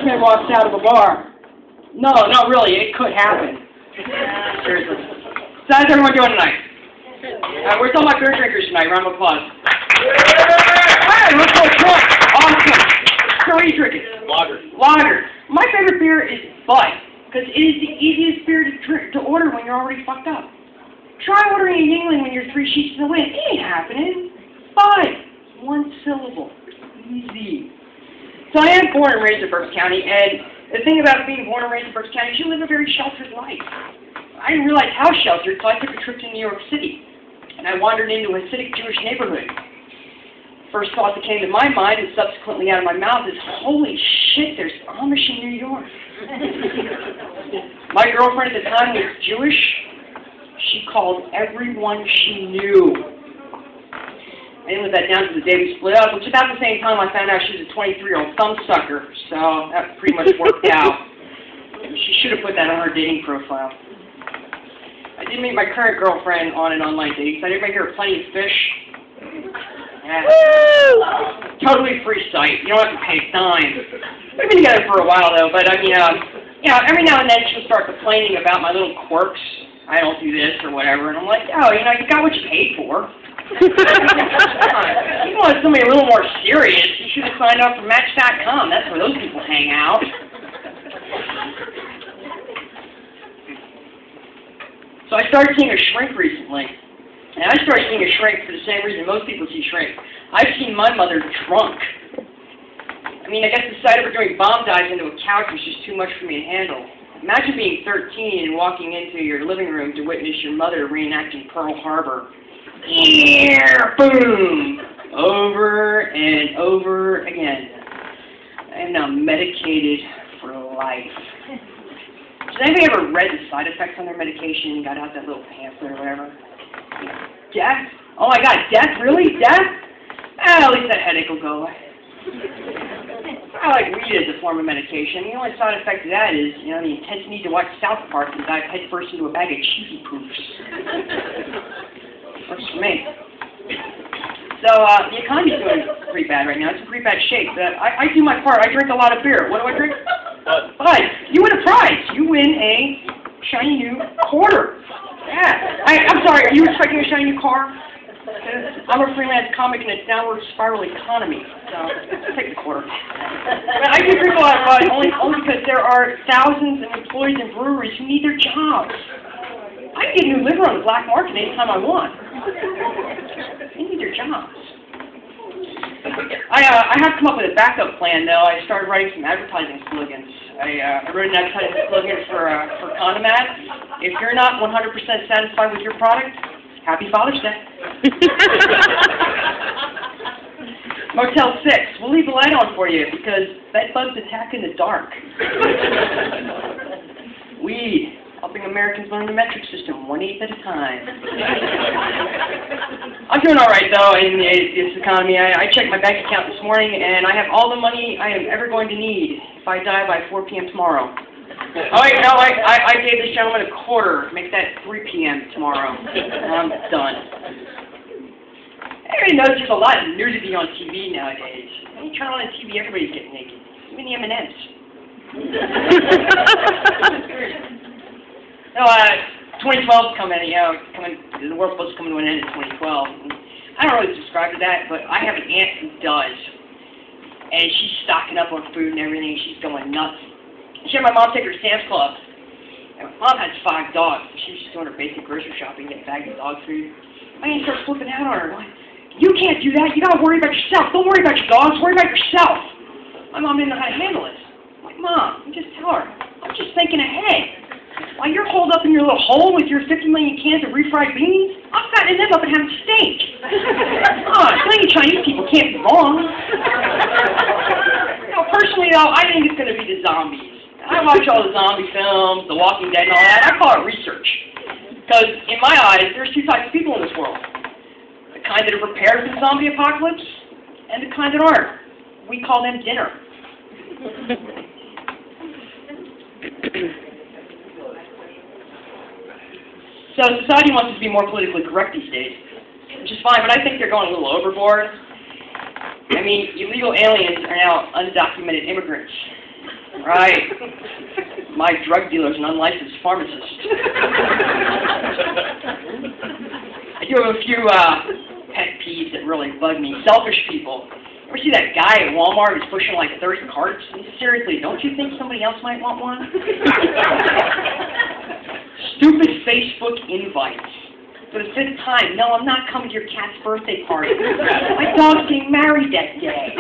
man walks out of a bar. No, not really. It could happen. Seriously. So how's everyone doing tonight? Where's all my beer drinkers tonight? Round of applause. Hey, let's go drunk. Awesome. So what are you drinking? Lager. Lager. My favorite beer is Bud, because it is the easiest beer to order when you're already fucked up. Try ordering a Yingling when you're 3 sheets in the wind. It ain't happening. Bud. One syllable. Easy. So I am born and raised in Berks County, and the thing about being born and raised in Berks County is you live a very sheltered life. I didn't realize how sheltered until I took a trip to New York City, and I wandered into a Hasidic Jewish neighborhood. First thought that came to my mind, and subsequently out of my mouth, is, holy shit, there's Amish in New York. My girlfriend at the time was Jewish. She called everyone she knew. I didn't live that down to the day we split up, which about the same time I found out she was a 23-year-old thumbsucker, so that pretty much worked out. She should have put that on her dating profile. I did meet my current girlfriend on an online dating site. Everybody here plenty of fish? Yeah. Totally free site. You don't have to pay a dime. We've been together for a while, though, but I mean, every now and then she'll start complaining about my little quirks. I don't do this or whatever, and I'm like, oh, you got what you paid for. If you want somebody a little more serious, you should have signed up for Match.com. That's where those people hang out. So I started seeing a shrink recently. And I started seeing a shrink for the same reason most people see shrink. I've seen my mother drunk. I mean, I guess the sight of her doing bomb dives into a couch was just too much for me to handle. Imagine being 13 and walking into your living room to witness your mother reenacting Pearl Harbor. Yeah, boom! Over and over again. I am now medicated for life. Has anybody ever read the side effects on their medication and got out that little pamphlet or whatever? Death? Oh my god, death? Really? Death? At least that headache will go away. I like weed as a form of medication. The only side effect of that is, the intense need to watch South Park and dive headfirst into a bag of cheesy poofs. Works for me. So, the economy's doing pretty bad right now. It's in pretty bad shape. I do my part. I drink a lot of beer. What do I drink? Bud. You win a prize. You win a shiny new quarter. Yeah. I'm sorry, are you expecting a shiny new car? I'm a freelance comic in a downward spiral economy, so take the quarter. But I do drink a lot of Bud only because there are thousands of employees in breweries who need their jobs. I can get a new liver on the black market anytime I want. They need their jobs. I have to come up with a backup plan, though. I started writing some advertising slogans. I wrote an advertising slogan for Condom Ad. If you're not 100% satisfied with your product, Happy Father's Day. Motel 6. We'll leave the light on for you because bed bugs attack in the dark. Weed. Helping Americans learn the metric system 1/8 at a time. I'm doing all right, though, in this economy. I checked my bank account this morning, and I have all the money I am ever going to need if I die by 4 p.m. tomorrow. Oh, wait, no, I gave this gentleman a quarter. Make that 3 p.m. tomorrow. I'm done. Everybody knows there's a lot of nudity on TV nowadays. When you turn on the TV, everybody's getting naked. Even the M&Ms. No, 2012's coming, the world's supposed to come to an end in 2012. I don't really subscribe to that, but I have an aunt who does. And she's stocking up on food and everything. She's going nuts. She had my mom take her to Sam's Club. And my mom has 5 dogs. She was just doing her basic grocery shopping, getting bags of dog food. My aunt starts flipping out on her. Like, you can't do that. You got to worry about yourself. Don't worry about your dogs. Worry about yourself. My mom didn't know how to handle it. I'm like, Mom, you just tell her. I'm just thinking ahead. While you're holed up in your little hole with your 50 million cans of refried beans, I'm fattening them up and having steak. Plenty of Chinese people can't be wrong. Personally, though, I think it's going to be the zombies. I watch all the zombie films, The Walking Dead and all that. I call it research. Because, in my eyes, there's 2 types of people in this world. The kind that are prepared for the zombie apocalypse, and the kind that aren't. We call them dinner. So society wants us to be more politically correct these days, which is fine, but I think they're going a little overboard. I mean, illegal aliens are now undocumented immigrants. Right. My drug dealer's an unlicensed pharmacist. I do have a few pet peeves that really bug me. Selfish people. Ever see that guy at Walmart who's pushing like 30 carts? Seriously, don't you think somebody else might want one? Stupid Facebook invites. For the 5th time, no, I'm not coming to your cat's birthday party. My dog's getting married that day.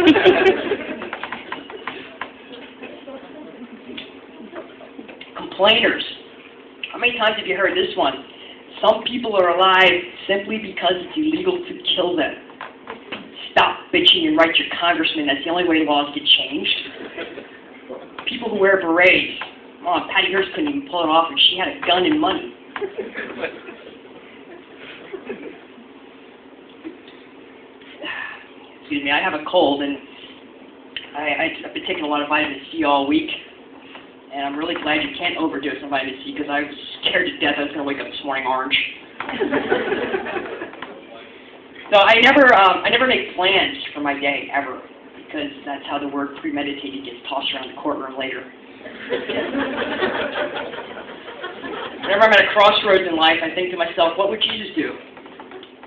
Complainers. How many times have you heard this one? Some people are alive simply because it's illegal to kill them. Stop bitching and write your congressman. That's the only way laws get changed. People who wear berets. Oh, Patty Hearst couldn't even pull it off, and she had a gun and money. Excuse me, I have a cold, and I've been taking a lot of vitamin C all week, and I'm really glad you can't overdose on vitamin C, because I was scared to death I was going to wake up this morning orange. So I never make plans for my day, ever, because that's how the word premeditated gets tossed around the courtroom later. Whenever I'm at a crossroads in life, I think to myself, what would Jesus do?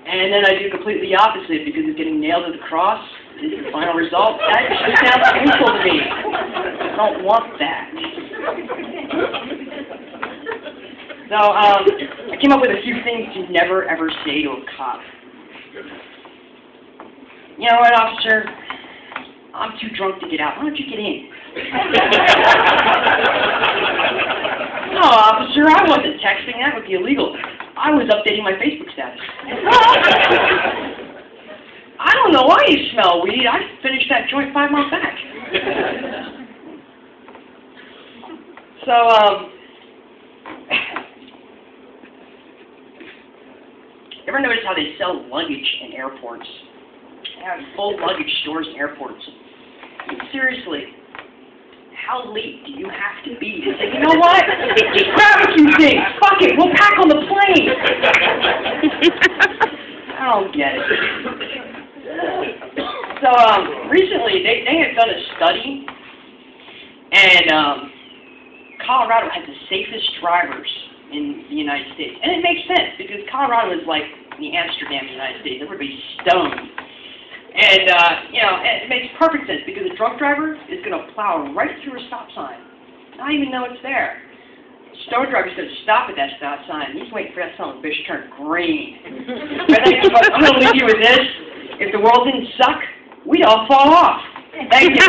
And then I do completely the opposite, because of getting nailed to the cross is the final result. That just sounds painful to me. I don't want that. So, I came up with a few things to never ever say to a cop. You know what, officer? I'm too drunk to get out. Why don't you get in? No, officer, I wasn't texting. That would be illegal. I was updating my Facebook status. I don't know why you smell weed. I finished that joint 5 months back. So, ever notice how they sell luggage in airports? They have full luggage stores in airports. I mean, seriously, how late do you have to be to say, you know what? Just grab a few things. Fuck it, we'll pack on the plane. I don't get it. So, recently, they had done a study, and Colorado has the safest drivers in the United States. And it makes sense, because Colorado is like the Amsterdam of the United States. Everybody's stoned. And, you know, it makes perfect sense, because a drunk driver is going to plow right through a stop sign, not even know it's there. Stoned driver's going to stop at that stop sign. He's waiting for that son of a bitch to turn green. But I'm going to leave you with this. If the world didn't suck, we'd all fall off. Thank you.